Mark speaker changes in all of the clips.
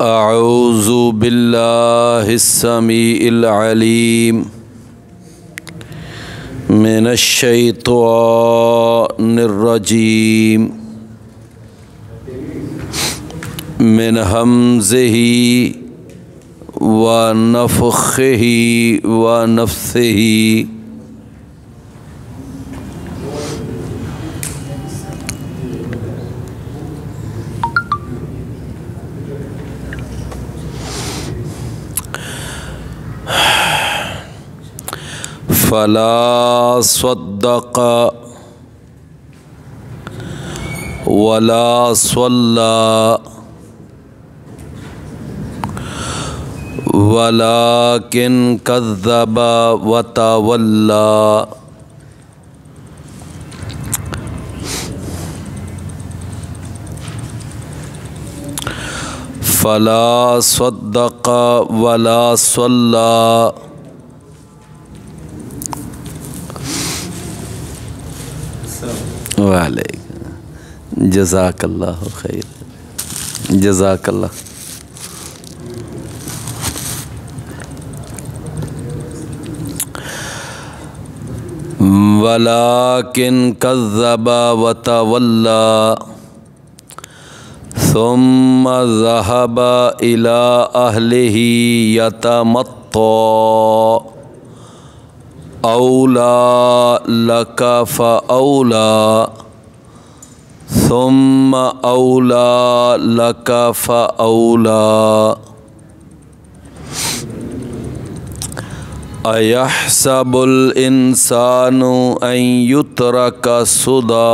Speaker 1: अऊज़ु बिल्लाहिस्समीइल अलीम मिनश्शैतानिर्रजीम मिन हमज़िही व नफ़्ख़िही व नफ़्सिही। फ़ला सद्दक़ वला सल्ला वलाकिन कज़्ज़ब व तवल्ला। फ़ला सद्दक़ वला सल्ला वालेकुम जज़ाकल्लाहु खैर जज़ाकल्लाह। वलाकिन कज़्ज़ब व तवल्ला सुम्मा ज़हब इला अहलिही यतमत्ता औला लक फ़औला सुम्मा औला लक फ़औला। अयहसबुल इंसानु अन युत्रक सुदा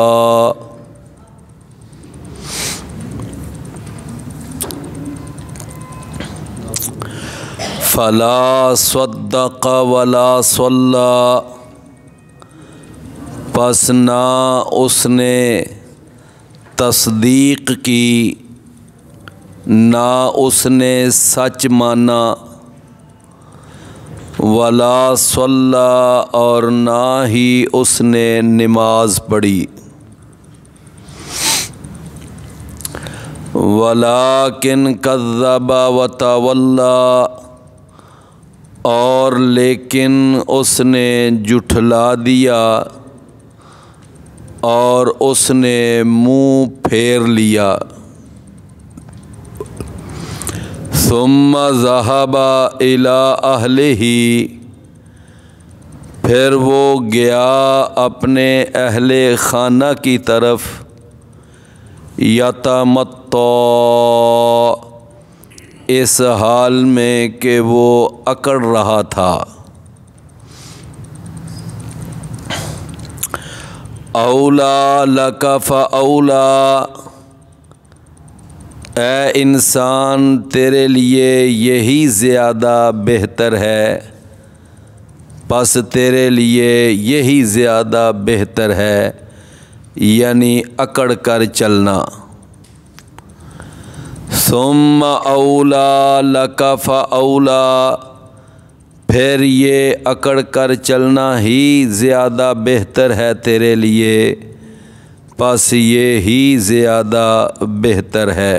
Speaker 1: फ़ला सद्दक़ वला सल्ला। पस ना उसने तस्दीक की ना उसने सच माना, वला सल्ला और ना ही उसने नमाज पढ़ी। वलाकिन कज़्ज़ब व तवल्ला और लेकिन उसने जुठला दिया और उसने मुँह फेर लिया। सुम्मा ज़हबा इला अहलिही फिर वो गया अपने अहले खाना की तरफ। यतमत्ता इस हाल में कि वो अकड़ रहा था। औला लक फ़औला ए इंसान तेरे लिए यही ज़्यादा बेहतर है, बस तेरे लिए यही ज़्यादा बेहतर है, यानी अकड़ कर चलना। सुम्मा औला लक फ़औला फिर ये अकड़ कर चलना ही ज़्यादा बेहतर है तेरे लिए, बस ये ही ज़्यादा बेहतर है।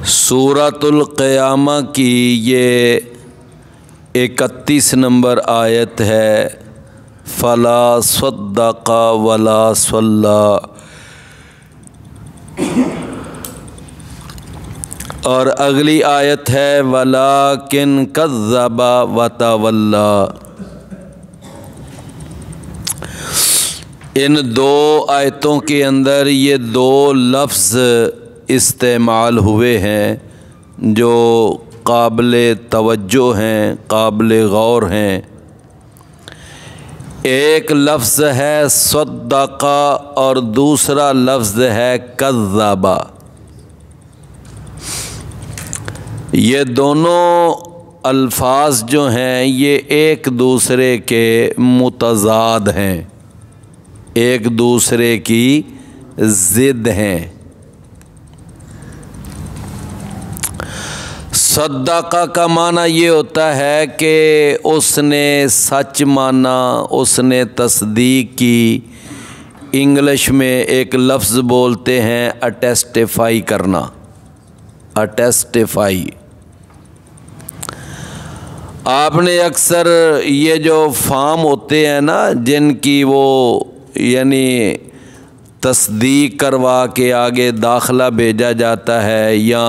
Speaker 1: सूरतुल क़यामा की ये 31 नंबर आयत है। फ़ला सद्दक़ वला सल्ला और अगली आयत है वलाकिन कज़्ज़ब व तवल्ला। इन दो आयतों के अंदर ये दो लफ्ज़ इस्तेमाल हुए हैं जो काबिले तवज्जो हैं, काबिले गौर हैं। एक लफ्ज़ है सद्दक़ा और दूसरा लफ्ज़ है कज़्ज़बा। ये दोनों अल्फाज जो हैं ये एक दूसरे के मुतज़ाद हैं, एक दूसरे की ज़िद हैं। सद्दक़ा का माना ये होता है कि उसने सच माना, उसने तस्दीक की इंग्लिश में एक लफ्ज़ बोलते हैं अटेस्टिफाई करना, अटेस्टिफाई। आपने अक्सर ये जो फार्म होते हैं ना, जिनकी वो यानी तस्दीक करवा के आगे दाखिला भेजा जाता है या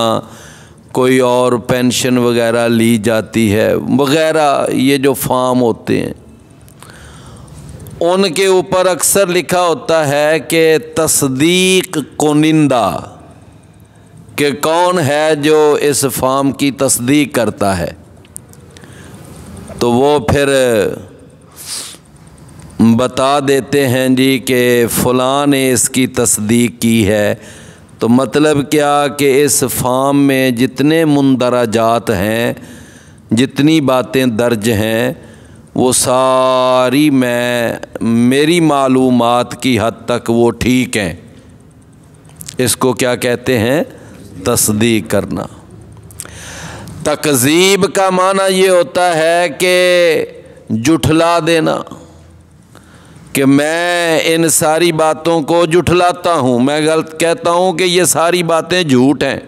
Speaker 1: कोई और पेंशन वगैरह ली जाती है वगैरह, ये जो फार्म होते हैं उनके ऊपर अक्सर लिखा होता है कि तस्दीक कुनिंदा, कि कौन है जो इस फार्म की तस्दीक करता है। तो वो फिर बता देते हैं जी कि फ़लाँ ने इसकी तस्दीक की है। तो मतलब क्या कि इस फार्म में जितने मुंदरजात हैं, जितनी बातें दर्ज हैं, वो सारी मेरी मालूमात की हद तक वो ठीक हैं। इसको क्या कहते हैं? तस्दीक करना। तकज़ीब का माना ये होता है कि जुठला देना, कि मैं इन सारी बातों को जुठलाता हूँ, मैं गलत कहता हूँ कि ये सारी बातें झूठ हैं,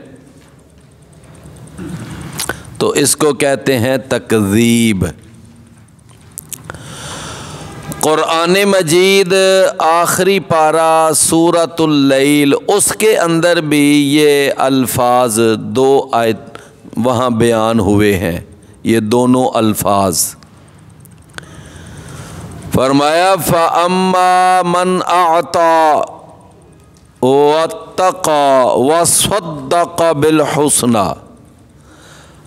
Speaker 1: तो इसको कहते हैं तकज़ीब। क़ुरान मजीद आखिरी पारा सूरतुल लैल, उसके अंदर भी ये अल्फाज 2 आयत वहाँ बयान हुए हैं, ये दोनों अल्फाज। फरमाया फ़अम्मा मन अअता वत्तक़ा वस्सद्दक़ बिलहुस्ना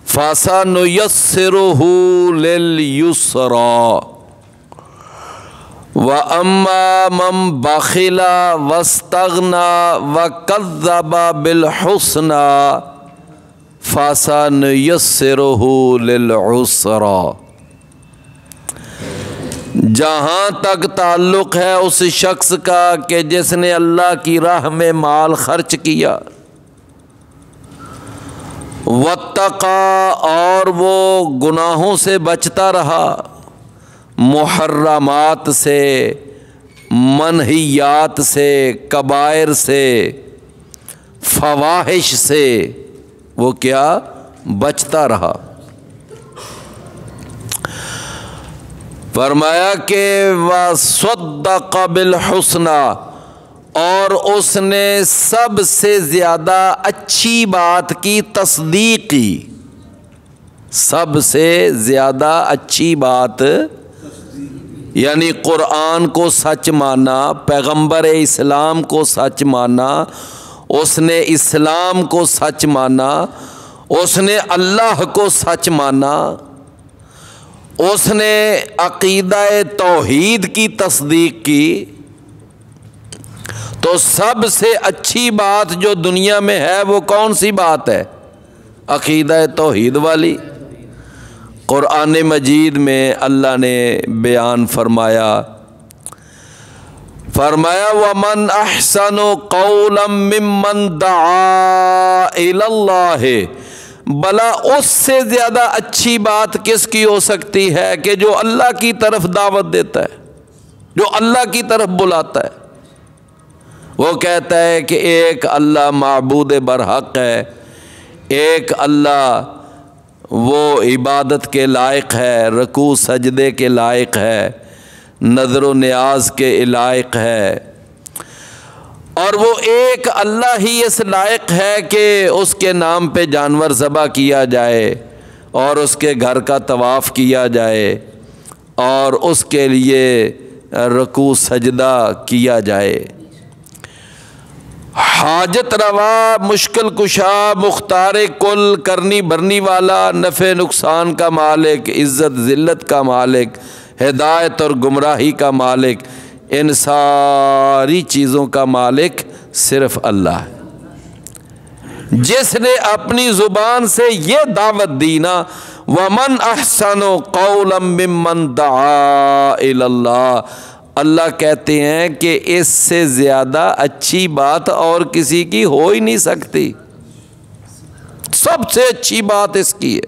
Speaker 1: फसनुयस्सिरुहु लिलयुस्रा व अम्मा मन बखिला वस्तगना वकज़्ज़बा बिलहुस्ना फसनुयस्सिरुहु लिलउस्रा। जहाँ तक ताल्लुक़ है उस शख्स का कि जिसने अल्लाह की राह में माल खर्च किया, वत्तक़ा और वो गुनाहों से बचता रहा, मुहर्रमात से, मनहियात से, कबायर से, फवाहिश से वो क्या बचता रहा। फरमाया कि वस्सद्दक़ बिलहुस्ना, और उसने सबसे ज़्यादा अच्छी बात की तस्दीक की। सबसे ज़्यादा अच्छी बात यानी क़ुरआन को सच माना, पैगंबर इस्लाम को सच माना, उसने इस्लाम को सच माना, उसने अल्लाह को सच माना, उसने अक़ीदा तौहीद की तस्दीक की। तो सबसे अच्छी बात जो दुनिया में है वो कौन सी बात है? अक़ीदा तौहीद वाली। क़ुरआन मजीद में अल्लाह ने बयान फरमाया, वमन अहसनु क़ौलन मिम्मन दआ इलल्लाह, भला उससे ज़्यादा अच्छी बात किसकी हो सकती है कि जो अल्लाह की तरफ दावत देता है, जो अल्लाह की तरफ बुलाता है। वो कहता है कि एक अल्लाह माबूद बरहक़ है, एक अल्लाह वो इबादत के लायक है, रुकू सजदे के लायक है, नज़र नियाज के लायक है, और वो एक अल्लाह ही इस लायक है कि उसके नाम पे जानवर ज़बह किया जाए और उसके घर का तवाफ़ किया जाए और उसके लिए रुकू सजदा किया जाए। हाजत रवा, मुश्किल कुशा, मुख्तार कुल, करनी भरनी वाला, नफ़े नुकसान का मालिक, इज़्ज़त ज़िल्लत का मालिक, हिदायत और गुमराही का मालिक, इन सारी चीज़ों का मालिक सिर्फ़ अल्लाह है। जिसने अपनी ज़ुबान से ये दावत दी ना, वमन अहसनु क़ौलन मिम्मन दआ इलल्लाह, अल्लाह कहते हैं कि इससे ज़्यादा अच्छी बात और किसी की हो ही नहीं सकती। सबसे अच्छी बात इसकी है।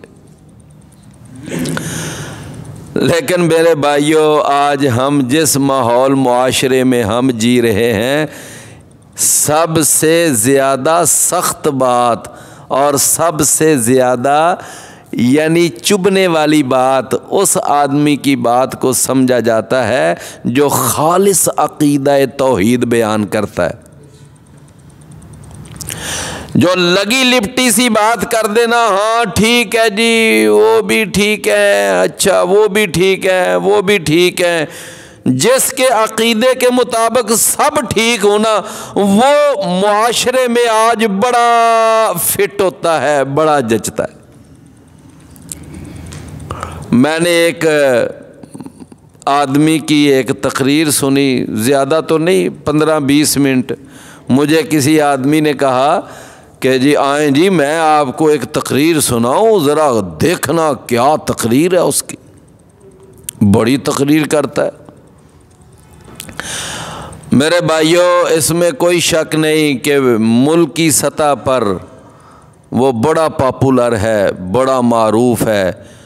Speaker 1: लेकिन मेरे भाइयों, आज हम जिस माहौल मुआशरे में हम जी रहे हैं, सबसे ज़्यादा सख्त बात और सबसे ज़्यादा यानी चुभने वाली बात उस आदमी की बात को समझा जाता है जो खालिस अक़ीदा तौहीद बयान करता है। जो लगी लिपटी सी बात कर देना, हाँ ठीक है जी, वो भी ठीक है, अच्छा वो भी ठीक है, वो भी ठीक है, जिसके अक़ीदे के मुताबिक सब ठीक होना, वो मुआशरे में आज बड़ा फिट होता है, बड़ा जचता है। मैंने एक आदमी की एक तकरीर सुनी, ज़्यादा तो नहीं, 15-20 मिनट। मुझे किसी आदमी ने कहा कि जी आएँ जी, मैं आपको एक तकरीर सुनाऊँ, ज़रा देखना क्या तकरीर है उसकी। बड़ी तकरीर करता है। मेरे भाइयों, इसमें कोई शक नहीं कि मुल्क की सतह पर वो बड़ा पॉपुलर है, बड़ा मारूफ है।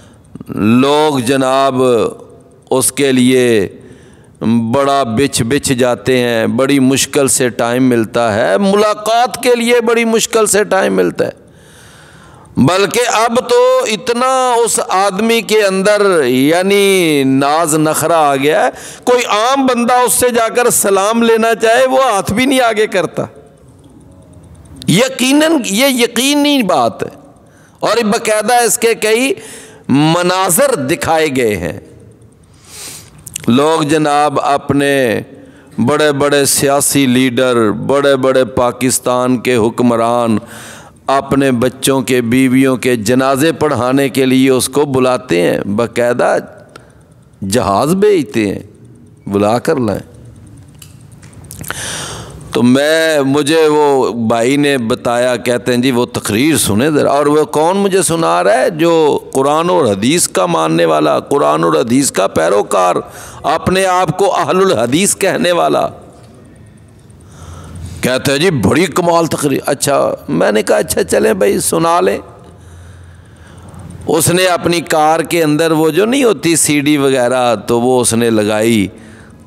Speaker 1: लोग जनाब उसके लिए बड़ा बिछ जाते हैं, बड़ी मुश्किल से टाइम मिलता है, मुलाकात के लिए बड़ी मुश्किल से टाइम मिलता है। बल्कि अब तो इतना उस आदमी के अंदर यानी नाज नखरा आ गया है, कोई आम बंदा उससे जाकर सलाम लेना चाहे वो हाथ भी नहीं आगे करता। यकीनन ये यकीनी बात है, और बाकायदा इसके कई मनाज़र दिखाए गए हैं। लोग जनाब अपने बड़े बड़े सियासी लीडर, बड़े बड़े पाकिस्तान के हुक्मरान अपने बच्चों के, बीवियों के जनाजे पढ़ाने के लिए उसको बुलाते हैं, बाकायदा जहाज़ भेजते हैं, बुला कर लाएं। तो मुझे वो भाई ने बताया, कहते हैं जी वो तकरीर सुने ज़रा। और वो कौन मुझे सुना रहा है? जो कुरान और हदीस का मानने वाला, कुरान और हदीस का पैरोकार, अपने आप को अहलुल हदीस कहने वाला, कहते हैं जी बड़ी कमाल तकरीर। अच्छा, मैंने कहा अच्छा चलें भाई सुना लें। उसने अपनी कार के अंदर वो जो नहीं होती सीडी वगैरह, तो वो उसने लगाई।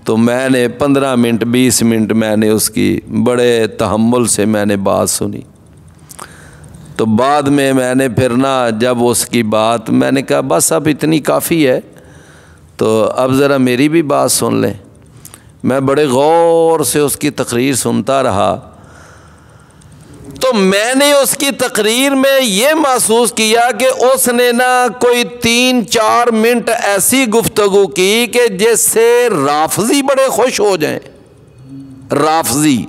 Speaker 1: तो मैंने 15 मिनट 20 मिनट मैंने उसकी बड़े तहम्मुल से मैंने बात सुनी। तो बाद में मैंने फिर ना, जब उसकी बात, मैंने कहा बस अब इतनी काफ़ी है, तो अब ज़रा मेरी भी बात सुन लें। मैं बड़े गौर से उसकी तकरीर सुनता रहा। तो मैंने उसकी तकरीर में ये महसूस किया कि उसने ना कोई 3-4 मिनट ऐसी गुफ्तगू की कि जिससे राफजी बड़े खुश हो जाएं। राफजी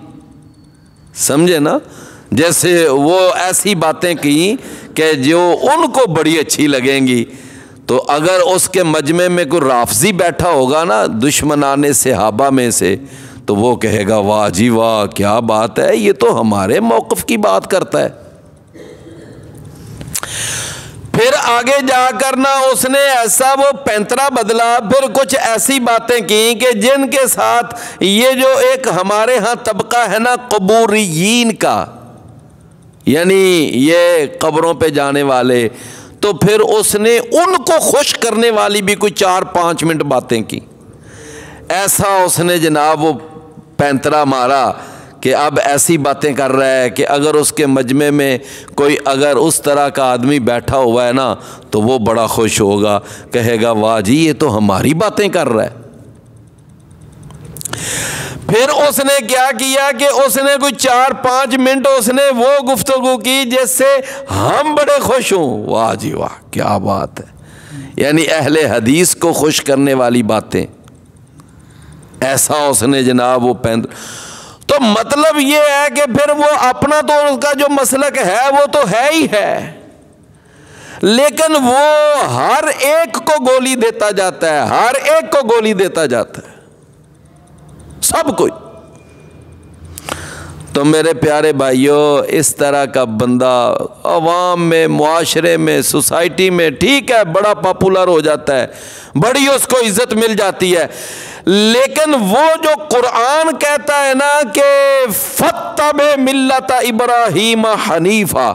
Speaker 1: समझे ना, जैसे वो ऐसी बातें की कि जो उनको बड़ी अच्छी लगेंगी। तो अगर उसके मजमे में कोई राफजी बैठा होगा ना दुश्मनाने सहाबा में से, तो वो कहेगा वाह जी वाह क्या बात है, ये तो हमारे मौक़िफ़ की बात करता है। फिर आगे जाकर ना उसने ऐसा वो पैंतरा बदला, फिर कुछ ऐसी बातें की कि जिनके साथ ये जो एक हमारे यहाँ तबका है ना क़ुबूरियीन का, यानी ये कब्रों पे जाने वाले, तो फिर उसने उनको खुश करने वाली भी कोई 4-5 मिनट बातें की। ऐसा उसने जनाब वो पैंतरा मारा कि अब ऐसी बातें कर रहा है कि अगर उसके मजमे में कोई अगर उस तरह का आदमी बैठा हुआ है ना, तो वो बड़ा खुश होगा, कहेगा वाह जी ये तो हमारी बातें कर रहा है। फिर उसने क्या किया कि उसने कोई 4-5 मिनट उसने वो गुफ्तगू की जिससे हम बड़े खुश हों। वाह जी वाह क्या बात है, यानी अहले हदीस को खुश करने वाली बातें। ऐसा उसने जनाब वो तो मतलब ये है कि फिर वो अपना तो उसका जो मसलक है वो तो है ही है, लेकिन वो हर एक को गोली देता जाता है, हर एक को गोली देता जाता है, सब कोई। तो मेरे प्यारे भाइयों, इस तरह का बंदा अवाम में, मुआशरे में, सोसाइटी में ठीक है बड़ा पॉपुलर हो जाता है, बड़ी उसको इज्जत मिल जाती है, लेकिन वो जो कुरान कहता है ना कि फत्तबे मिल्लत इब्राहीम हनीफा,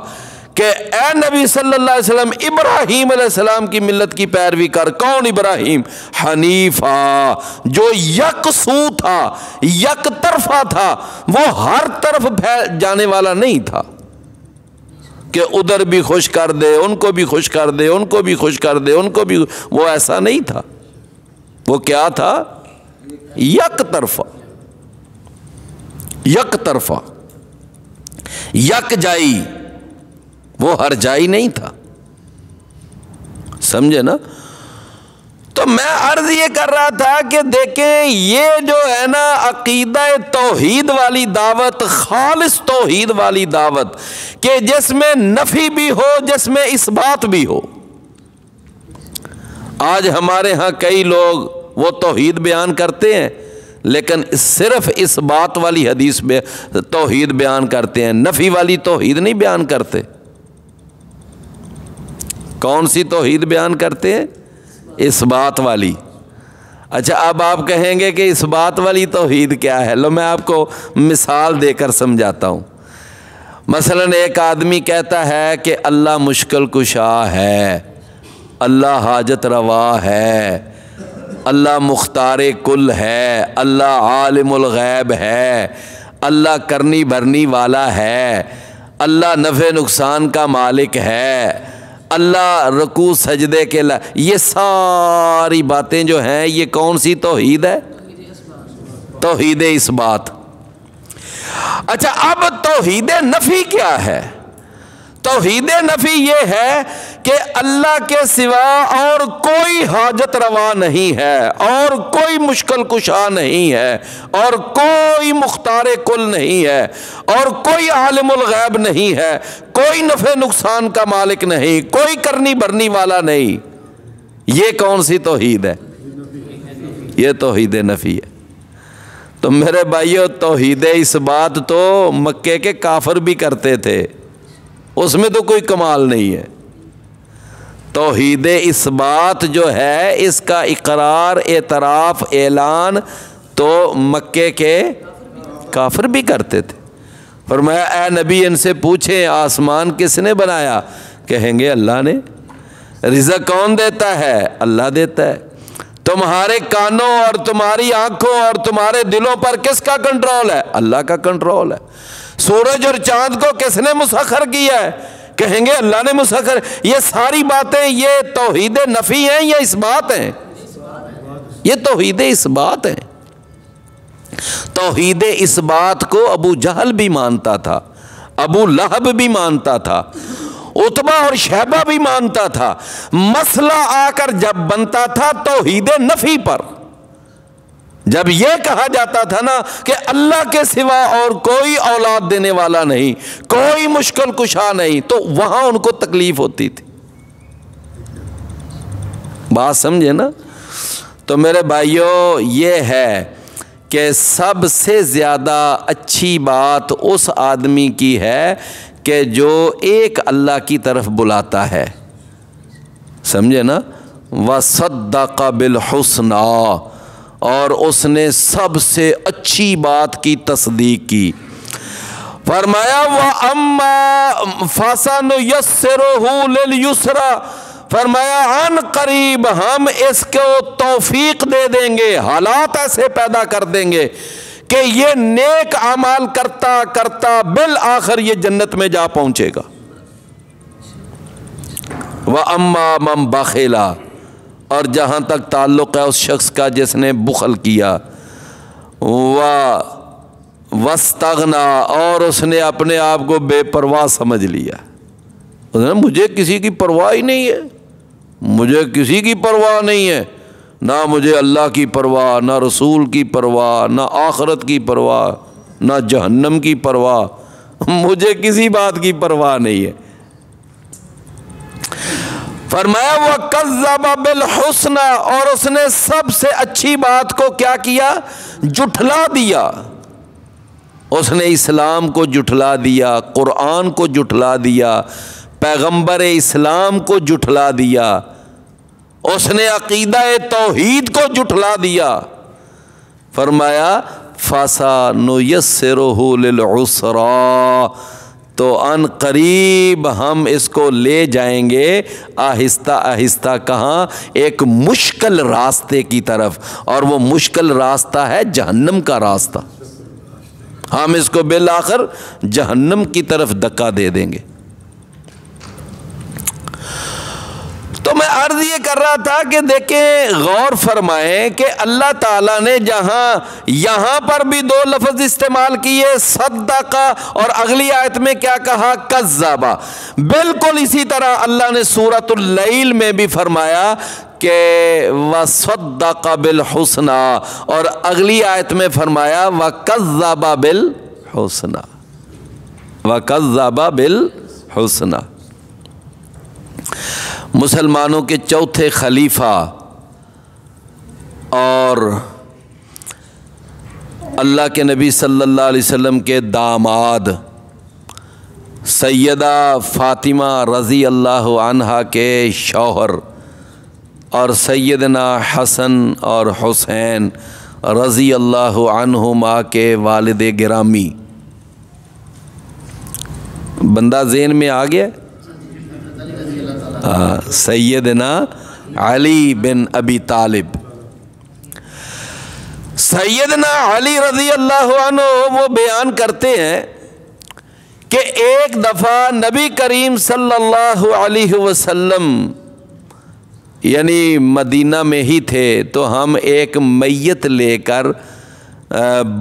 Speaker 1: कि ए नबी सल्लल्लाहु अलैहि वसल्लम इब्राहीम अलैहिस्सलाम की मिल्लत की पैरवी कर। कौन इब्राहीम? हनीफा, जो यकसू था, यक तरफा था, वो हर तरफ फैल जाने वाला नहीं था कि उधर भी खुश कर दे, उनको भी खुश कर दे, उनको भी खुश कर दे, उनको भी, वो ऐसा नहीं था। वो क्या था? यक तरफा, यक तरफा, यक जाई, वो हर जाई नहीं था। समझे ना? तो मैं अर्ज ये कर रहा था कि देखें, ये जो है ना अकीदा तौहीद वाली दावत, खालिस तौहीद वाली दावत, कि जिसमें नफी भी हो, जिसमें इस्बात भी हो। आज हमारे यहाँ कई लोग वो तौहीद बयान करते हैं, लेकिन सिर्फ इस बात वाली हदीस में तौहीद बयान करते हैं, नफी वाली तौहीद नहीं बयान करते। कौन सी तौहीद बयान करते हैं? इस बात वाली। अच्छा, अब आप कहेंगे कि इस बात वाली तौहीद क्या है? लो मैं आपको मिसाल देकर समझाता हूँ। मसलन एक आदमी कहता है कि अल्लाह मुश्किल कुशा है, अल्लाह हाजत रवा है, अल्लाह मुख्तारे कुल है, अल्लाह आलिमुल गैब है, अल्लाह करनी भरनी वाला है, अल्लाह नफ़े नुकसान का मालिक है, अल्लाह रुकू सजदे के ला। ये सारी बातें जो हैं, ये कौन सी तौहीद है? तौहीद इस्बात। अच्छा, अब तौहीद नफ़ी क्या है? तौहीद नफ़ी ये है कि अल्लाह के सिवा और कोई हाजत रवा नहीं है, और कोई मुश्किल कुशा नहीं है, और कोई मुख्तारे कुल नहीं है, और कोई आलिमुल गैब नहीं है, कोई नफ़े नुकसान का मालिक नहीं, कोई करनी भरनी वाला नहीं। ये कौन सी तौहीद है? ये तौहीद नफ़ी है। तो मेरे भाइयों, तौहीद इस बात तो मक्के के काफिर भी करते थे, उसमें तो कोई कमाल नहीं है। तौहीद इस बात जो है, इसका इकरार, एतराफ़, ऐलान तो मक्के के काफिर भी करते थे। फरमाया, ऐ नबी, इनसे पूछें आसमान किसने बनाया? कहेंगे अल्लाह ने। रिज़्क़ कौन देता है? अल्लाह देता है। तुम्हारे कानों और तुम्हारी आंखों और तुम्हारे दिलों पर किसका कंट्रोल है? अल्लाह का कंट्रोल है। सूरज और चांद को किसने मुसख्खर किया है? कहेंगे अल्लाह ने मुसख्खर। ये सारी बातें ये तौहीद नफ़ी हैं या इस्बात हैं? ये तौहीद इस्बात हैं। तौहीद इस्बात को अबू जहल भी मानता था, अबू लहब भी मानता था, उतबा और शैबा भी मानता था। मसला आकर जब बनता था तौहीद नफ़ी पर, जब यह कहा जाता था ना कि अल्लाह के सिवा और कोई औलाद देने वाला नहीं, कोई मुश्किल कुशा नहीं, तो वहां उनको तकलीफ होती थी। बात समझे ना? तो मेरे भाइयों, ये है कि सबसे ज़्यादा अच्छी बात उस आदमी की है कि जो एक अल्लाह की तरफ बुलाता है। समझे ना? वसद्दक़ बिल हुस्ना, और उसने सबसे अच्छी बात की तस्दीक की। फरमाया व अम्मा फसनुयस्सिरुहु लिल युस्रा, फरमाया अन करीब हम इसको तौफीक दे देंगे, हालात ऐसे पैदा कर देंगे कि ये नेक अमाल करता करता बिल आखिर ये जन्नत में जा पहुंचेगा। व अम्मा मम बखिला, और जहाँ तक ताल्लुक़ है उस शख्स का जिसने बुखल किया, वस्तगना, और उसने अपने आप को बेपरवाह समझ लिया। उसने मुझे किसी की परवाह ही नहीं है, मुझे किसी की परवाह नहीं है, ना मुझे अल्लाह की परवाह, ना रसूल की परवाह, ना आखिरत की परवाह, ना जहन्नम की परवाह, मुझे किसी बात की परवाह नहीं है। फरमाया वह कज़्ज़ब बिल हुस्ना, और उसने सबसे अच्छी बात को क्या किया? जुठला दिया। उसने इस्लाम को जुठला दिया, कुरान को जुठला दिया, पैगंबर इस्लाम को जुठला दिया, उसने अकीदा तौहीद को जुठला दिया। फरमाया फसा नुयस्सिरुहु लिल उसरा, तो अन करीब हम इसको ले जाएंगे आहिस्ता आहिस्ता, कहाँ? एक मुश्किल रास्ते की तरफ, और वो मुश्किल रास्ता है जहन्नम का रास्ता। हम इसको बिल आखिर जहन्नम की तरफ धक्का दे देंगे। तो मैं अर्ज ये कर रहा था कि देखें, गौर फरमाएं कि अल्लाह ताला ने जहां यहां पर भी दो लफ्ज इस्तेमाल किए, सद्दका, और अगली आयत में क्या कहा? कज़्ज़बा। बिल्कुल इसी तरह अल्लाह ने सूरतुल लैल में भी फरमाया कि वसद्दका बिल हुस्ना, और अगली आयत में फरमाया वकज़्ज़बा बिल हुस्ना, वकज़्ज़बा बिल हुस्ना। मुसलमानों के चौथे खलीफा और अल्लाह के नबी सल्लल्लाहु अलैहि वसल्लम के दामाद सैयदा फ़ातिमा रज़ी अल्लाह अन्हा के शौहर और सैयदना हसन और हुसैन रज़ी अल्लाह अन्हुमा के वालिद गिरामी। बंदा ज़हन में आ गया? सैयदना अली बिन अबी तालिब। सैयदना अली रज़ी अल्लाह अन्हु वो बयान करते हैं कि एक दफ़ा नबी करीम सल्लल्लाहु अलैहि वसल्लम यानी मदीना में ही थे, तो हम एक मैयत लेकर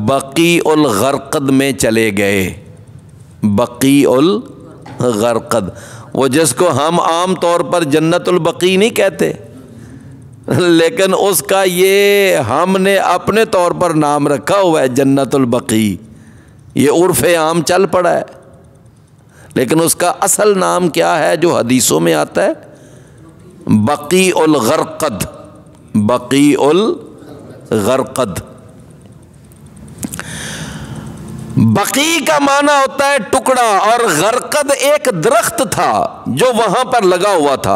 Speaker 1: बकी उल गरक़द में चले गए। बकी उल गरक़द, वो जिसको हम आम तौर पर जन्नतुल बकी नहीं कहते, लेकिन उसका ये हमने अपने तौर पर नाम रखा हुआ है जन्नतुल बकी। ये उर्फ़े आम चल पड़ा है, लेकिन उसका असल नाम क्या है जो हदीसों में आता है? बकी उल गरक़द, बकी उल गरक़द। बकी का माना होता है टुकड़ा, और गरक़द एक दरख्त था जो वहां पर लगा हुआ था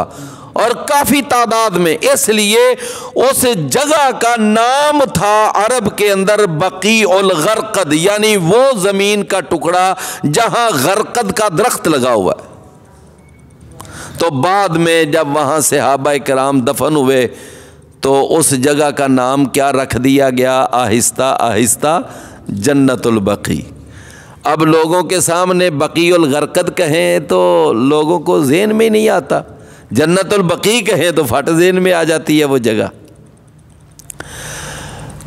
Speaker 1: और काफी तादाद में, इसलिए उस जगह का नाम था अरब के अंदर बकी उल गरक़द, यानी वो जमीन का टुकड़ा जहां गरक़द का दरख्त लगा हुआ है। तो बाद में जब वहां सहाबा किराम दफन हुए तो उस जगह का नाम क्या रख दिया गया? आहिस्ता आहिस्ता जन्नतुल बकी। अब लोगों के सामने बकीउल गरक़द कहें तो लोगों को ज़हन में नहीं आता, जन्नतुल बकी कहें तो फट ज़हन में आ जाती है वो जगह।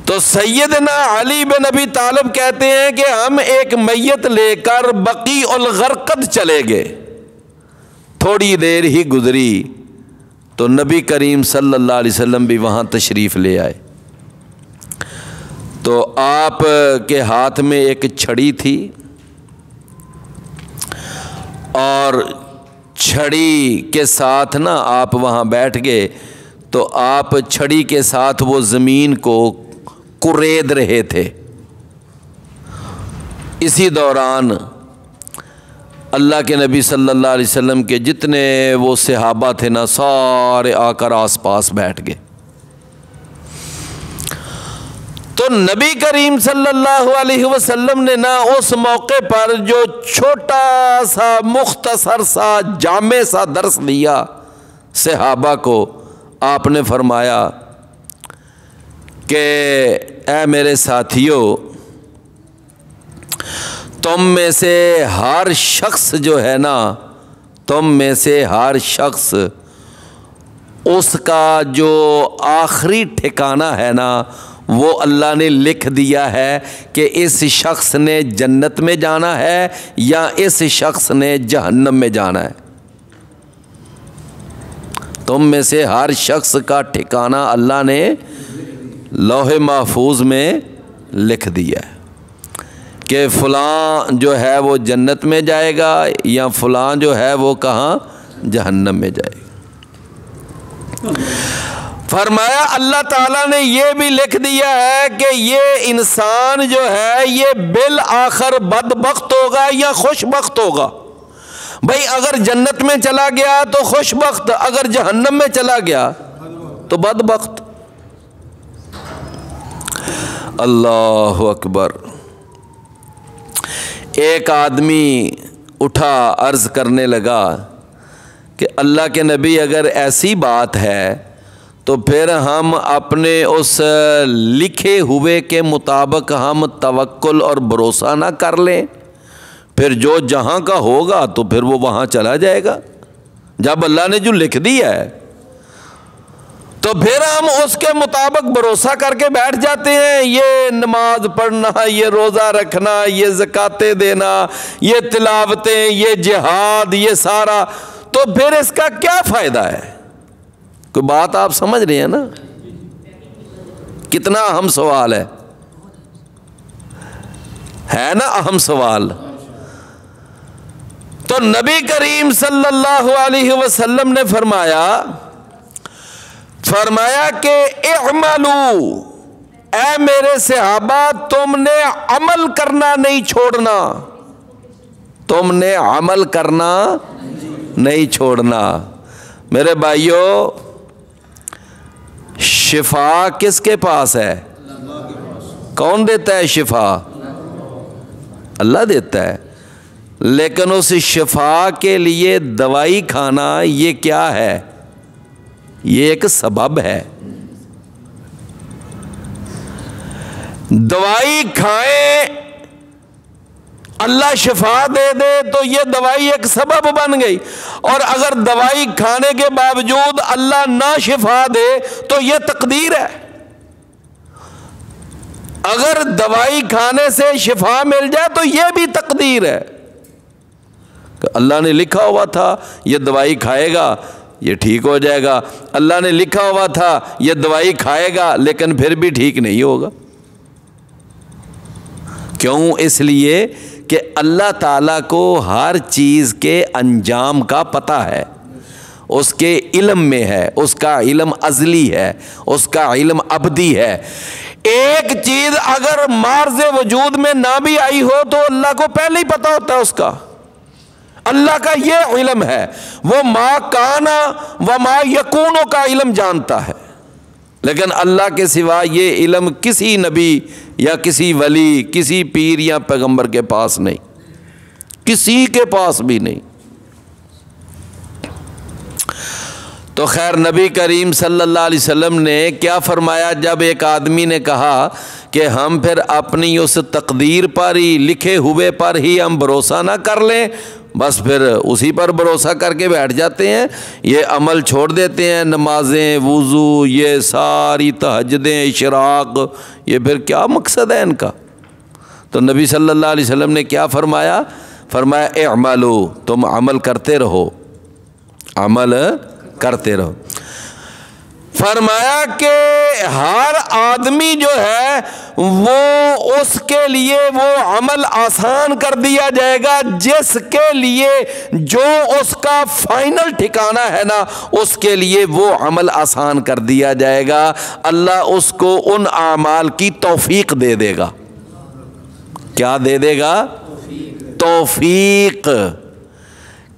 Speaker 1: तो सैयदना अली बिन अबी तालिब कहते हैं कि हम एक मैयत लेकर बकीउल गरक़द चले गए। थोड़ी देर ही गुजरी तो नबी करीम सल्लल्लाहु अलैहि वसल्लम भी वहाँ तशरीफ़ ले आए। तो आप के हाथ में एक छड़ी थी और छड़ी के साथ ना आप वहाँ बैठ गए, तो आप छड़ी के साथ वो ज़मीन को कुरेद रहे थे। इसी दौरान अल्लाह के नबी सल्लल्लाहु अलैहि वसल्लम के जितने वो सहाबा थे ना, सारे आकर आसपास बैठ गए। तो नबी करीम सल्लल्लाहु अलैहि वसल्लम ने ना उस मौके पर जो छोटा सा मुख्तसर सा जामे सा दर्स दिया सहाबा को, आपने फरमाया कि ऐ मेरे साथियों, तुम में से हर शख्स जो है ना, तुम में से हर शख्स उसका जो आखिरी ठिकाना है ना, वो अल्लाह ने लिख दिया है कि इस शख्स ने जन्नत में जाना है या इस शख्स ने जहन्नम में जाना है। तुम में से हर शख्स का ठिकाना अल्लाह ने लौहे महफूज में लिख दिया है कि फ़लाँ जो है वो जन्नत में जाएगा या फ़लाँ जो है वो कहाँ? जहन्नम में जाएगा। फरमाया अल्लाह ताला ने ये भी लिख दिया है कि ये इंसान जो है ये बिल आखिर बदबख्त होगा या खुशबख्त होगा। भाई अगर जन्नत में चला गया तो खुशबख्त, अगर जहन्नम में चला गया तो बदबख्त। अल्लाह अकबर। एक आदमी उठा, अर्ज़ करने लगा कि अल्लाह के नबी अगर ऐसी बात है तो फिर हम अपने उस लिखे हुए के मुताबिक हम तवक्कुल और भरोसा ना कर लें, फिर जो जहाँ का होगा तो फिर वो वहाँ चला जाएगा। जब अल्लाह ने जो लिख दिया है तो फिर हम उसके मुताबिक भरोसा करके बैठ जाते हैं। ये नमाज पढ़ना, ये रोज़ा रखना, ये ज़कातें देना, ये तिलावतें, ये जिहाद, ये सारा, तो फिर इसका क्या फ़ायदा है? कोई बात आप समझ रहे हैं ना? कितना अहम सवाल है ना? अहम सवाल। तो नबी करीम सल्लल्लाहु अलैहि वसल्लम ने फरमाया कि इअमलू, ऐ मेरे सहाबा तुमने अमल करना नहीं छोड़ना, तुमने अमल करना नहीं छोड़ना। मेरे भाइयों, शिफा किसके पास है? कौन देता है शिफा? अल्लाह देता है। लेकिन उस शिफा के लिए दवाई खाना ये क्या है? ये एक सबब है। दवाई खाएं, अल्लाह शिफा दे दे तो ये दवाई एक सबब बन गई, और अगर दवाई खाने के बावजूद अल्लाह ना शिफा दे तो ये तकदीर है। अगर दवाई खाने से शिफा मिल जाए तो ये भी तकदीर है। अल्लाह ने लिखा हुआ था ये दवाई खाएगा, ये ठीक हो जाएगा। अल्लाह ने लिखा हुआ था ये दवाई खाएगा, लेकिन फिर भी ठीक नहीं होगा। क्यों? इसलिए कि अल्लाह ताला को हर चीज़ के अंजाम का पता है, उसके इल्म में है, उसका इल्म अज़ली है, उसका इल्म अबदी है। एक चीज़ अगर मार्ज़े वजूद में ना भी आई हो तो अल्लाह को पहले ही पता होता है उसका। अल्लाह का ये इल्म है, वो मा काना व मा यकूनो का इल्म जानता है। लेकिन अल्लाह के सिवा ये इल्म किसी नबी या किसी वली, किसी पीर या पैगंबर के पास नहीं, किसी के पास भी नहीं। तो खैर, नबी करीम सल्लल्लाहु अलैहि वसल्लम ने क्या फरमाया? जब एक आदमी ने कहा कि हम फिर अपनी उस तकदीर पर ही, लिखे हुए पर ही हम भरोसा ना कर लें, बस फिर उसी पर भरोसा करके बैठ जाते हैं, ये अमल छोड़ देते हैं, नमाजें, वुज़ू, ये सारी तहज्जुदें, इशराक, ये फिर क्या मकसद है इनका? तो नबी सल्लल्लाहु अलैहि वसल्लम ने क्या फरमाया? फरमाया इअमलू, तुम अमल करते रहो, अमल करते रहो। फरमाया कि हर आदमी जो है वो, उसके लिए वो अमल आसान कर दिया जाएगा जिसके लिए जो उसका फाइनल ठिकाना है ना, उसके लिए वो अमल आसान कर दिया जाएगा। अल्लाह उसको उन आमाल की तौफीक दे देगा। क्या दे देगा? तौफीक।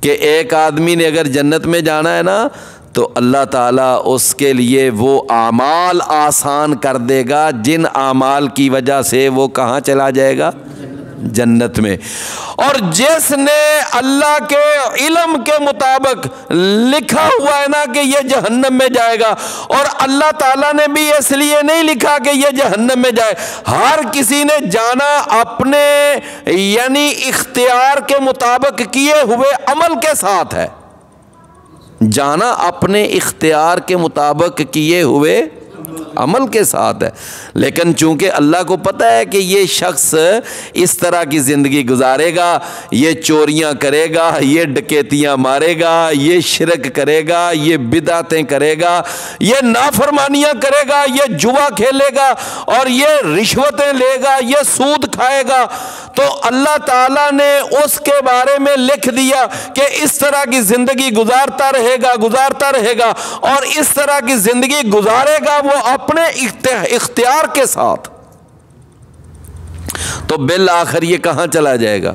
Speaker 1: कि एक आदमी ने अगर जन्नत में जाना है ना, तो अल्लाह ताला उसके लिए वो आमाल आसान कर देगा जिन आमाल की वजह से वो कहाँ चला जाएगा? जन्नत में। और जिसने अल्लाह के इल्म के मुताबिक लिखा हुआ है ना कि ये जहन्नम में जाएगा, और अल्लाह ताला ने भी इसलिए नहीं लिखा कि ये जहन्नम में जाए, हर किसी ने जाना अपने यानी इख्तियार के मुताबिक किए हुए अमल के साथ है। जाना अपने इख्तियार के मुताबिक किए हुए अमल के साथ है। लेकिन चूंकि अल्लाह को पता है कि ये शख्स इस तरह की ज़िंदगी गुजारेगा, ये चोरियां करेगा, ये डकैतियां मारेगा, ये शिरक करेगा, ये बिदातें करेगा, ये नाफरमानियां करेगा, ये जुआ खेलेगा और ये रिश्वतें लेगा, ये सूद खाएगा, तो अल्लाह ताला ने उसके बारे में लिख दिया कि इस तरह की ज़िंदगी गुजारता रहेगा और इस तरह की ज़िंदगी गुजारेगा वो अपने इख्तियार के साथ। तो बिल आखिर ये कहाँ चला जाएगा?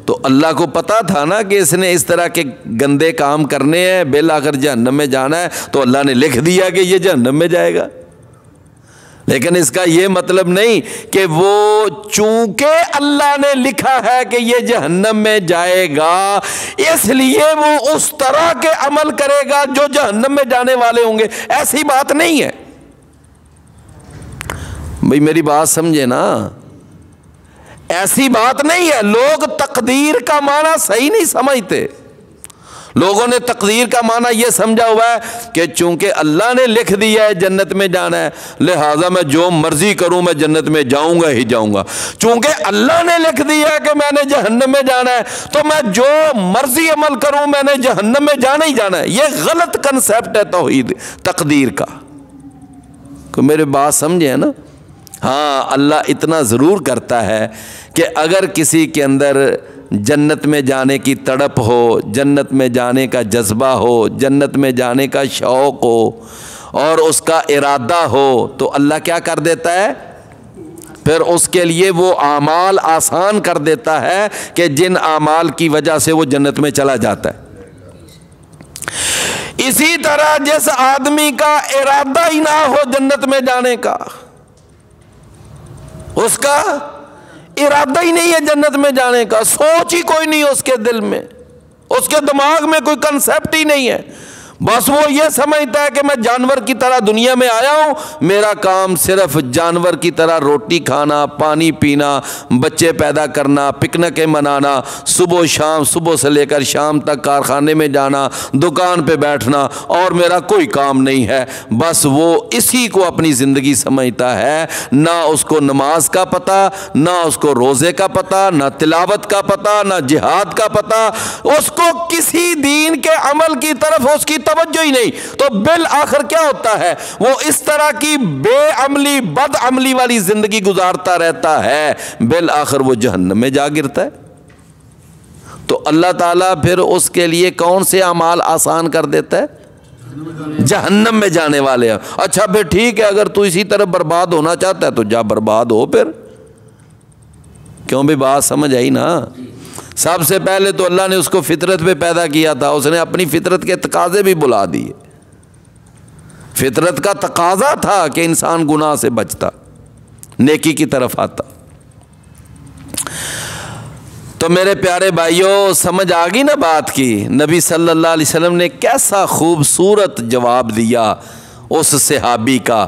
Speaker 1: तो अल्लाह को पता था ना कि इसने इस तरह के गंदे काम करने हैं, बिल आखिर जहन्नम में जाना है, तो अल्लाह ने लिख दिया कि ये जहन्नम में जाएगा। लेकिन इसका ये मतलब नहीं कि वो चूंकि अल्लाह ने लिखा है कि ये जहन्नम में जाएगा इसलिए वो उस तरह के अमल करेगा जो जहन्नम में जाने वाले होंगे, ऐसी बात नहीं है। भाई मेरी बात समझे ना, ऐसी बात नहीं है। लोग तकदीर का माना सही नहीं समझते। लोगों ने तकदीर का माना यह समझा हुआ है कि चूंकि अल्लाह ने लिख दिया है जन्नत में जाना है, लिहाजा मैं जो मर्जी करूं मैं जन्नत में जाऊंगा ही जाऊंगा। चूंकि अल्लाह ने लिख दिया है कि मैंने जहन्नम में जाना है तो मैं जो मर्जी अमल करूं मैंने जहन्नम में जाना ही जाना है। यह गलत कंसेप्ट है तौहीद तकदीर का। को मेरे बात समझे ना? हाँ, अल्लाह इतना ज़रूर करता है कि अगर किसी के अंदर जन्नत में जाने की तड़प हो, जन्नत में जाने का जज्बा हो, जन्नत में जाने का शौक़ हो और उसका इरादा हो तो अल्लाह क्या कर देता है, फिर उसके लिए वो आमाल आसान कर देता है कि जिन आमाल की वजह से वो जन्नत में चला जाता है। इसी तरह जिस आदमी का इरादा ही ना हो जन्नत में जाने का, उसका इरादा ही नहीं है जन्नत में जाने का, सोच ही कोई नहीं है उसके दिल में, उसके दिमाग में कोई कंसेप्ट ही नहीं है। बस वो ये समझता है कि मैं जानवर की तरह दुनिया में आया हूँ, मेरा काम सिर्फ जानवर की तरह रोटी खाना, पानी पीना, बच्चे पैदा करना, पिकनिकें मनाना, सुबह शाम, सुबह से लेकर शाम तक कारखाने में जाना, दुकान पे बैठना, और मेरा कोई काम नहीं है। बस वो इसी को अपनी ज़िंदगी समझता है। ना उसको नमाज का पता, ना उसको रोज़े का पता, ना तिलावत का पता, ना जिहाद का पता, उसको किसी दीन के अमल की तरफ उसकी तवज्जो ही नहीं। तो बिल आखिर क्या होता है, वो इस तरह की बेअमली बदअमली वाली जिंदगी गुजारता रहता है, बिल आखिर वो जहन्नम में जा गिरता है। तो अल्लाह ताला फिर उसके लिए कौन से अमाल आसान कर देता है, जहन्नम में जाने वाले हैं। अच्छा फिर ठीक है, अगर तू इसी तरह बर्बाद होना चाहता है तो जा बर्बाद हो फिर। क्यों भी बात समझ आई ना? सबसे पहले तो अल्लाह ने उसको फितरत पे पैदा किया था, उसने अपनी फितरत के तकाजे भी बुला दिए। फितरत का तकाजा था कि इंसान गुनाह से बचता, नेकी की तरफ आता। तो मेरे प्यारे भाइयों, समझ आ गई ना बात की? नबी सल्लल्लाहु अलैहि वसल्लम ने कैसा खूबसूरत जवाब दिया उस सहाबी का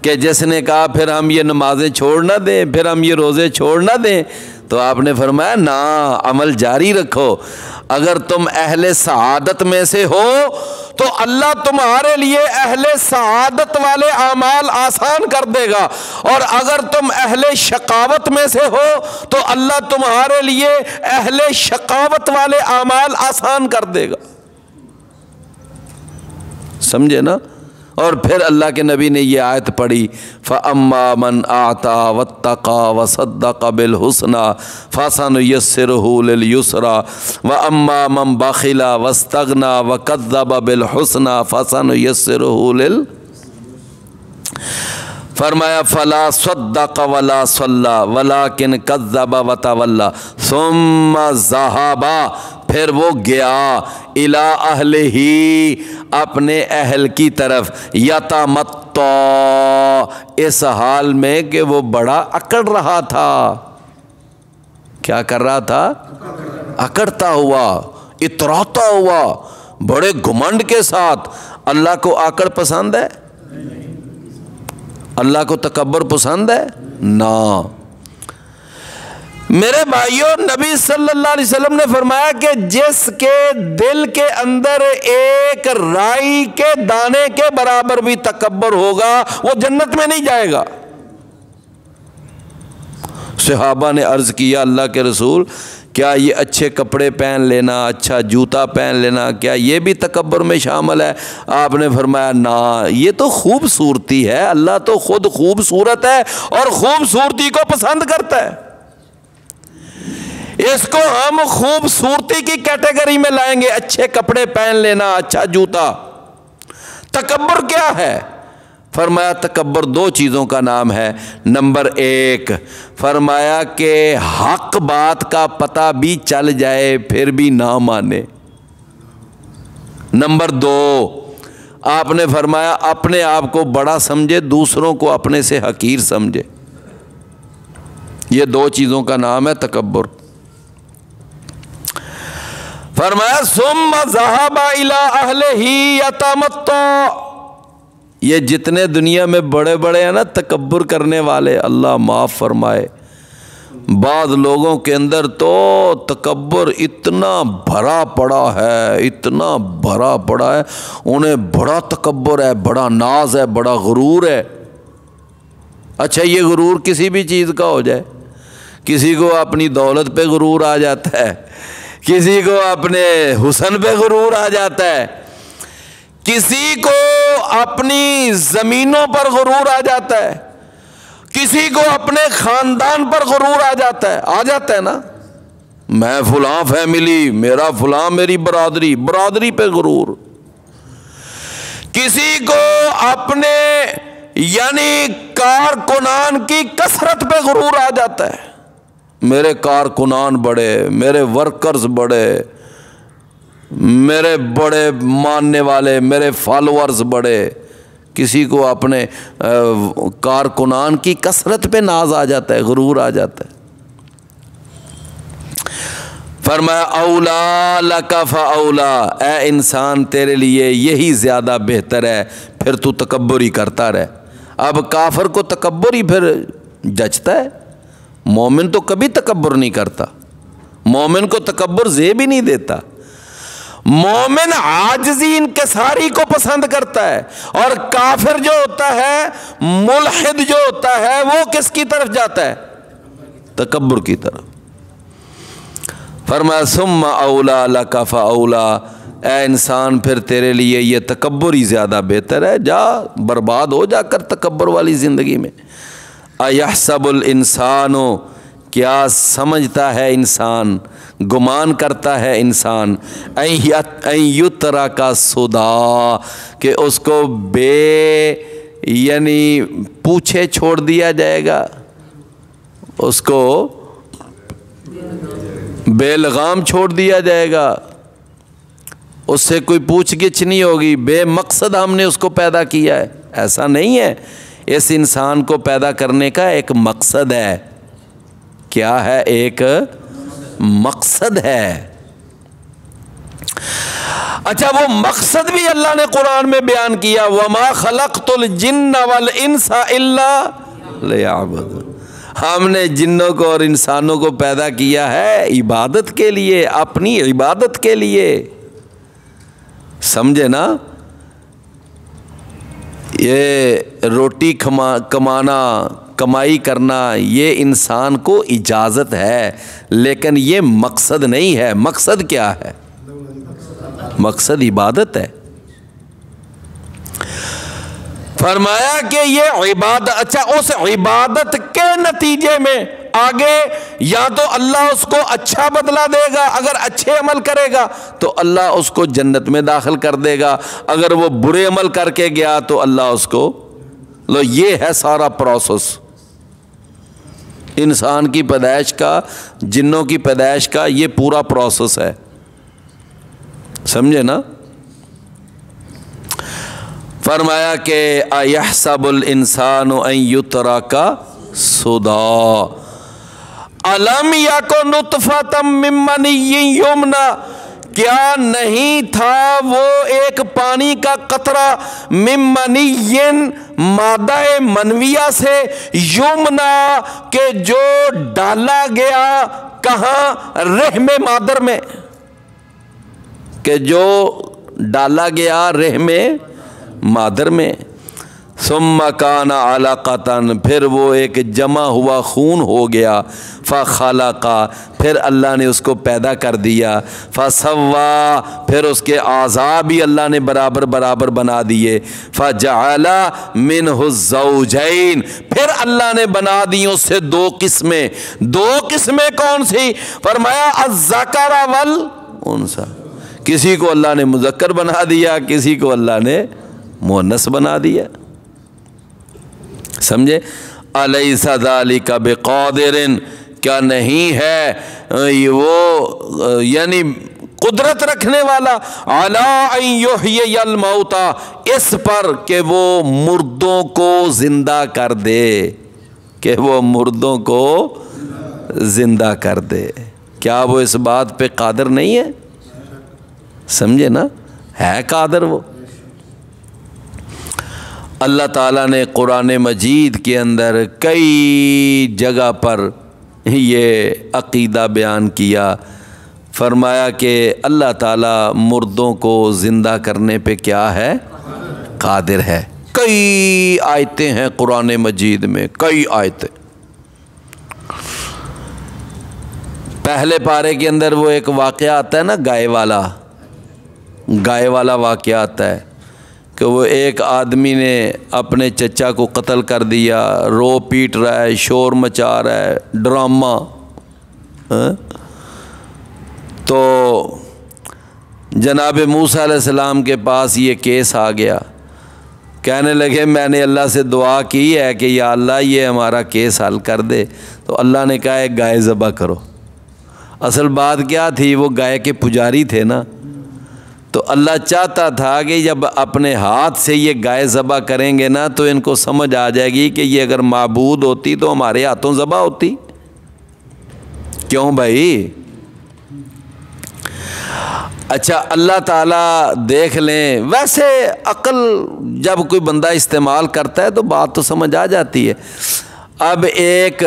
Speaker 1: कि जिसने कहा फिर हम ये नमाजें छोड़ ना दें, फिर हम ये रोज़े छोड़ ना दें। तो आपने फरमाया ना, अमल जारी रखो। अगर तुम अहले सआदत में से हो तो अल्लाह तुम्हारे लिए अहले सआदत वाले आमाल आसान कर देगा, और अगर तुम अहले शकावत में से हो तो अल्लाह तुम्हारे लिए अहले शकावत वाले आमाल आसान कर देगा। समझे ना? और फिर अल्लाह के नबी ने ये आयत पढ़ी, फ़अम्मा मन आता वत्तक़ा वसद्दक़ बिल हुस्ना फ़सनुयस्सिरुहु लिल युस्रा व अम्मा मन बख़िला वस्तग़ना वकज़्ज़ब बिल हुस्ना फ़सनुयस्सिरुहु लिल। फरमाया फ़ला सद्दक़ वला सल्ला वलाकिन कज़्ज़ब व तवल्ला सुम्मा ज़हबा, फिर वो गया इला अहलिही, अपने अहल की तरफ, यतमत्ता, इस हाल में कि वो बड़ा अकड़ रहा था। क्या कर रहा था? अकड़ता हुआ, इतराता हुआ, बड़े घुमंड के साथ। अल्लाह को आकड़ पसंद है? अल्लाह को तकब्बर पसंद है ना। मेरे भाइयों, नबी सल्लल्लाहु अलैहि वसल्लम ने फरमाया कि जिसके दिल के अंदर एक राई के दाने के बराबर भी तकब्बर होगा वो जन्नत में नहीं जाएगा। सहाबा ने अर्ज किया, अल्लाह के रसूल, क्या ये अच्छे कपड़े पहन लेना, अच्छा जूता पहन लेना, क्या ये भी तकब्बर में शामिल है? आपने फरमाया ना, ये तो खूबसूरती है। अल्लाह तो खुद खूबसूरत है और खूबसूरती को पसंद करता है। इसको हम खूबसूरती की कैटेगरी में लाएंगे, अच्छे कपड़े पहन लेना, अच्छा जूता। तकब्बर क्या है? फरमाया तकब्बर दो चीज़ों का नाम है। नंबर एक, फरमाया कि हक बात का पता भी चल जाए फिर भी ना माने। नंबर दो, आपने फरमाया अपने आप को बड़ा समझे, दूसरों को अपने से हकीर समझे। ये दो चीज़ों का नाम है तकब्बुर। फरमाया सुम्मा ज़हाबा इला अहलिही यतमत्ता। ये जितने दुनिया में बड़े बड़े हैं ना तकब्बुर करने वाले, अल्लाह माफ़ फरमाए, बाद लोगों के अंदर तो तकब्बुर इतना भरा पड़ा है, इतना भरा पड़ा है, उन्हें बड़ा तकब्बुर है, बड़ा नाज है, बड़ा गुरूर है। अच्छा, ये गुरूर किसी भी चीज़ का हो जाए, किसी को अपनी दौलत पे गुरूर आ जाता है, किसी को अपने हुस्न पे गुरूर आ जाता है, किसी को अपनी ज़मीनों पर गुरूर आ जाता है, किसी को अपने ख़ानदान पर गुरूर आ जाता है ना। मैं फलां फैमिली, मेरा फलां, मेरी बरादरी, बरादरी पे गुरूर। किसी को अपने यानी कारकुनान की कसरत पे गुरूर आ जाता है, मेरे कारकुनान बड़े, मेरे वर्कर्स बड़े, मेरे बड़े मानने वाले, मेरे फॉलोअर्स बड़े। किसी को अपने कारकुनान की कसरत पे नाज आ जाता है, गुरूर आ जाता है। फरमाया औला लका फऔला, ए इंसान तेरे लिए यही ज़्यादा बेहतर है, फिर तू तकब्बुर ही करता रहे। अब काफिर को तकब्बुर ही फिर जचता है, मोमिन तो कभी तकब्बुर नहीं करता, मोमिन को तकब्बुर ज़ेब ही नहीं देता। मोमिन आजिज़ी इनकिसारी को पसंद करता है, और काफिर जो होता है, मुल्हिद जो होता है, वो किसकी तरफ जाता है? तकब्बुर की तरफ। फरमाया सुम्मा औला लका फऔला, ए इंसान फिर तेरे लिए ये तकब्बुर ही ज़्यादा बेहतर है, जा बर्बाद हो जाकर तकब्बुर वाली ज़िंदगी में। अयहसबुल इंसानो, क्या समझता है इंसान, गुमान करता है इंसान, युतरा का सुदा, कि उसको यानी पूछे छोड़ दिया जाएगा, उसको बेलगाम छोड़ दिया जाएगा, उससे कोई पूछ गिछ नहीं होगी, बेमकसद हमने उसको पैदा किया है। ऐसा नहीं है, इस इंसान को पैदा करने का एक मकसद है। क्या है? एक मकसद है। अच्छा, वो मकसद भी अल्लाह ने कुरान में बयान किया, वमा खलक़तुल जिन्ना वल इंसा इल्ला लियअबुदून। हमने जिन्नों को और इंसानों को पैदा किया है इबादत के लिए, अपनी इबादत के लिए। समझे ना? ये रोटी कमाना, कमाई करना, ये इंसान को इजाज़त है, लेकिन ये मकसद नहीं है। मकसद क्या है? मकसद इबादत है। फरमाया कि ये इबादत, अच्छा उस इबादत के नतीजे में आगे या तो अल्लाह उसको अच्छा बदला देगा, अगर अच्छे अमल करेगा तो अल्लाह उसको जन्नत में दाखिल कर देगा, अगर वो बुरे अमल करके गया तो अल्लाह उसको, लो ये है सारा प्रोसेस इंसान की पैदाइश का, जिन्नों की पैदाइश का, ये पूरा प्रोसेस है। समझे ना? फरमाया कि अयहसबुल इंसानु अन युतरका सुदा अलम यकुन नुतफतम मिन मनिय्यिन युमना, क्या नहीं था वो एक पानी का कतरा, मिन मनिय्यिन मादा मनविया से, युमना के जो डाला गया कहाँ? रहमे मादर में, के जो डाला गया रहमे मादर में। सुम्मा काना अलक़तन, फिर वो एक जमा हुआ खून हो गया, फ़ख़लक़ा, फिर अल्लाह ने उसको पैदा कर दिया, फ़सव्वा, फिर उसके आज़ा भी अल्लाह ने बराबर बराबर बना दिए, फ़जअला मिन्हु ज़ौजैन, फिर अल्लाह ने बना दी उससे दो किस्में। दो किस्में कौन सी? फरमाया अज़्ज़कर वल उन्सा, किसी को अल्लाह ने मुज़क्कर बना दिया, किसी को अल्लाह ने मुअन्नस बना दिया। समझे? अलैसा ज़ालिका बिक़ादिरिन, क्या नहीं है वो यानी कुदरत रखने वाला, अला अन युहयिल मौता, इस पर कि वो मुर्दों को जिंदा कर दे, कि वो मुर्दों को जिंदा कर दे। क्या वो इस बात पे कादिर नहीं है? समझे ना, है कादिर वो। अल्लाह ताला ने कुरान मजीद के अंदर कई जगह पर ये अक़ीदा बयान किया, फरमाया कि अल्लाह ताला मुर्दों को ज़िंदा करने पे क्या है? कादिर है। कई आयतें हैं कुरान मजीद में, कई आयतें। पहले पारे के अंदर वो एक वाक़या आता है ना, गाय वाला वाक़या आता है कि वो एक आदमी ने अपने चचा को कत्ल कर दिया, रो पीट रहा है, शोर मचा रहा है, ड्रामा। तो जनाब मूसा अलैहिस्सलाम के पास ये केस आ गया। कहने लगे मैंने अल्लाह से दुआ की है कि या अल्लाह ये हमारा केस हल कर दे। तो अल्लाह ने कहा एक गाय ज़बह करो। असल बात क्या थी, वो गाय के पुजारी थे ना, तो अल्लाह चाहता था कि जब अपने हाथ से ये गाय ज़बह करेंगे ना तो इनको समझ आ जाएगी कि ये अगर माबूद होती तो हमारे हाथों ज़बह होती। क्यों भाई? अच्छा, अल्लाह ताला देख लें, वैसे अक्ल जब कोई बंदा इस्तेमाल करता है तो बात तो समझ आ जाती है। अब एक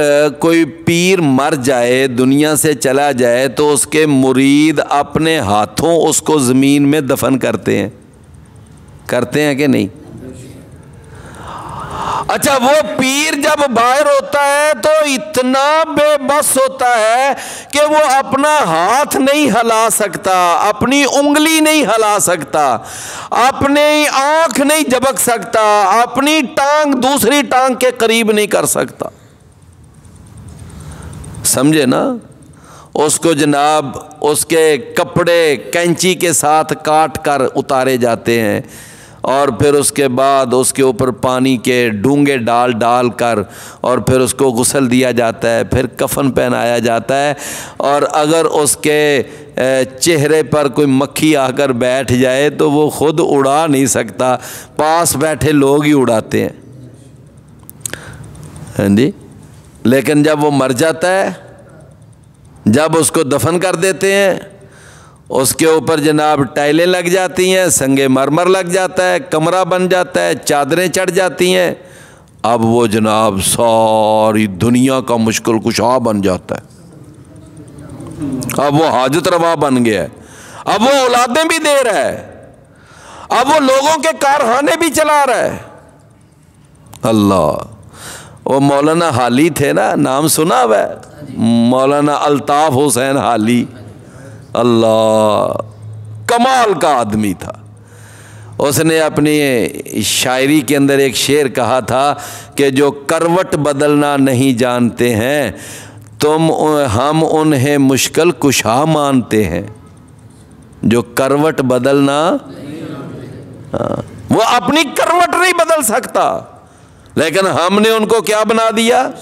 Speaker 1: कोई पीर मर जाए, दुनिया से चला जाए, तो उसके मुरीद अपने हाथों उसको ज़मीन में दफन करते हैं कि नहीं? अच्छा, वो पीर जब बाहर होता है तो इतना बेबस होता है कि वो अपना हाथ नहीं हिला सकता, अपनी उंगली नहीं हिला सकता, अपनी आंख नहीं झपक सकता, अपनी टांग दूसरी टांग के करीब नहीं कर सकता। समझे ना? उसको जनाब उसके कपड़े कैंची के साथ काट कर उतारे जाते हैं और फिर उसके बाद उसके ऊपर पानी के डूंगे डाल कर और फिर उसको गुस्ल दिया जाता है, फिर कफन पहनाया जाता है। और अगर उसके चेहरे पर कोई मक्खी आकर बैठ जाए तो वो खुद उड़ा नहीं सकता, पास बैठे लोग ही उड़ाते हैं। हाँ जी। लेकिन जब वो मर जाता है, जब उसको दफन कर देते हैं, उसके ऊपर जनाब टाइलें लग जाती हैं, संगे मरमर लग जाता है, कमरा बन जाता है, चादरें चढ़ जाती हैं। अब वो जनाब सारी दुनिया का मुश्किल कुशा बन जाता है। अब वो हाजत रवा बन गया है, अब वो औलादें भी दे रहा है, अब वो लोगों के कारखाने भी चला रहा है। अल्लाह। वो मौलाना हाली थे ना, नाम सुना हुआ है? मौलाना अल्ताफ़ हुसैन हाली। अल्लाह, कमाल का आदमी था। उसने अपनी शायरी के अंदर एक शेर कहा था कि जो करवट बदलना नहीं जानते हैं हम उन्हें मुश्किल कुशा मानते हैं। जो करवट बदलना, हाँ, वो अपनी करवट नहीं बदल सकता, लेकिन हमने उनको क्या बना दिया?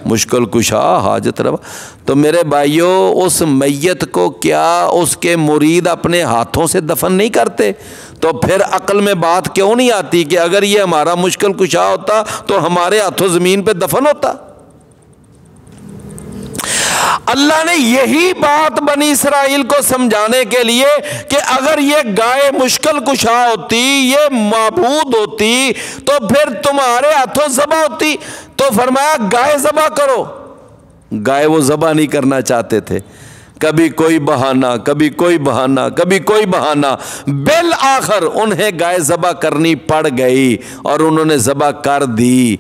Speaker 1: मुश्किल कुशा, हाजत रवा। तो मेरे भाइयों, उस मैयत को क्या उसके मुरीद अपने हाथों से दफन नहीं करते? तो फिर अक्ल में बात क्यों नहीं आती कि अगर ये हमारा मुश्किल कुशा होता तो हमारे हाथों ज़मीन पे दफन होता? अल्लाह ने यही बात बनी इसराइल को समझाने के लिए कि अगर ये गाय मुश्किल कुशा होती, ये माबूद होती, तो फिर तुम्हारे हाथों ज़बह होती। तो फरमाया गाय ज़बह करो। गाय वो ज़बह नहीं करना चाहते थे। कभी कोई बहाना, कभी कोई बहाना, कभी कोई बहाना, बिल आखिर उन्हें गाय ज़बह करनी पड़ गई और उन्होंने ज़बह कर दी।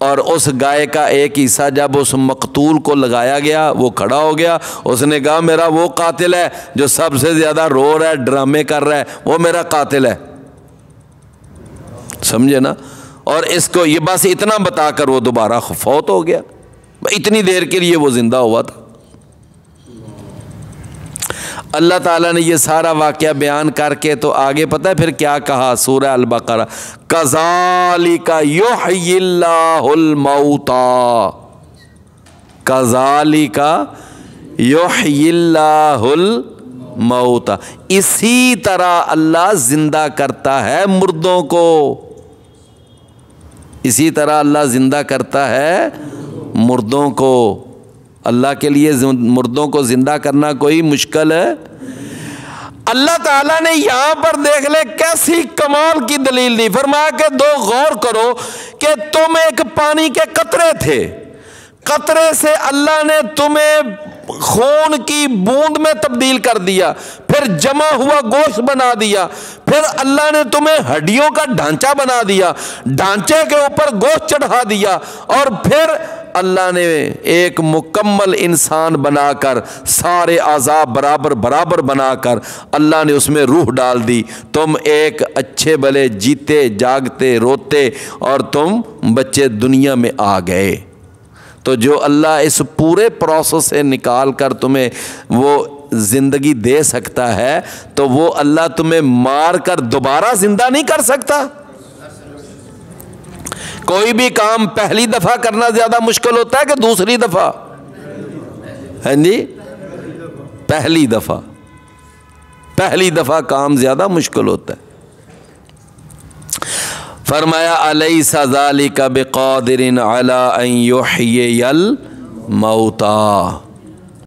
Speaker 1: और उस गाय का एक हिस्सा जब उस मकतूल को लगाया गया, वो खड़ा हो गया, उसने कहा मेरा वो कातिल है जो सबसे ज़्यादा रो रहा है, ड्रामे कर रहा है, वो मेरा कातिल है। समझे ना? और इसको ये बस इतना बताकर वो दोबारा फौत हो गया। इतनी देर के लिए वो ज़िंदा हुआ था। अल्लाह ताला ने ये सारा वाक़या बयान करके तो आगे पता है फिर क्या कहा? सूरह अल बकरा, कज़ालिका युह्यिल्लाहुल मौता, कज़ालिका युह्यिल्लाहुल मौता। इसी तरह अल्लाह ज़िंदा करता है मुर्दों को, इसी तरह अल्लाह ज़िंदा करता है मुर्दों को। अल्लाह के लिए मुर्दों को ज़िंदा करना कोई मुश्किल है? अल्लाह ताला ने यहाँ पर देख ले कैसी कमाल की दलील दी। फरमाया कि दो गौर करो कि तुम एक पानी के कतरे थे, कतरे से अल्लाह ने तुम्हें खून की बूंद में तब्दील कर दिया, फिर जमा हुआ गोश्त बना दिया, फिर अल्लाह ने तुम्हें हड्डियों का ढांचा बना दिया, ढांचे के ऊपर गोश्त चढ़ा दिया, और फिर अल्लाह ने एक मुकम्मल इंसान बनाकर सारे आज़ा बराबर बराबर बनाकर अल्लाह ने उसमें रूह डाल दी। तुम एक अच्छे भले जीते जागते रोते और तुम बच्चे दुनिया में आ गए। तो जो अल्लाह इस पूरे प्रोसेस से निकाल कर तुम्हें वो ज़िंदगी दे सकता है, तो वो अल्लाह तुम्हें मार कर दोबारा ज़िंदा नहीं कर सकता? कोई भी काम पहली दफ़ा करना ज़्यादा मुश्किल होता है कि दूसरी दफ़ा? है जी, पहली दफ़ा काम ज़्यादा मुश्किल होता है। फरमाया अलैसा ज़ालिका बिक़ादिरिन अला अन युह्यियल मौता।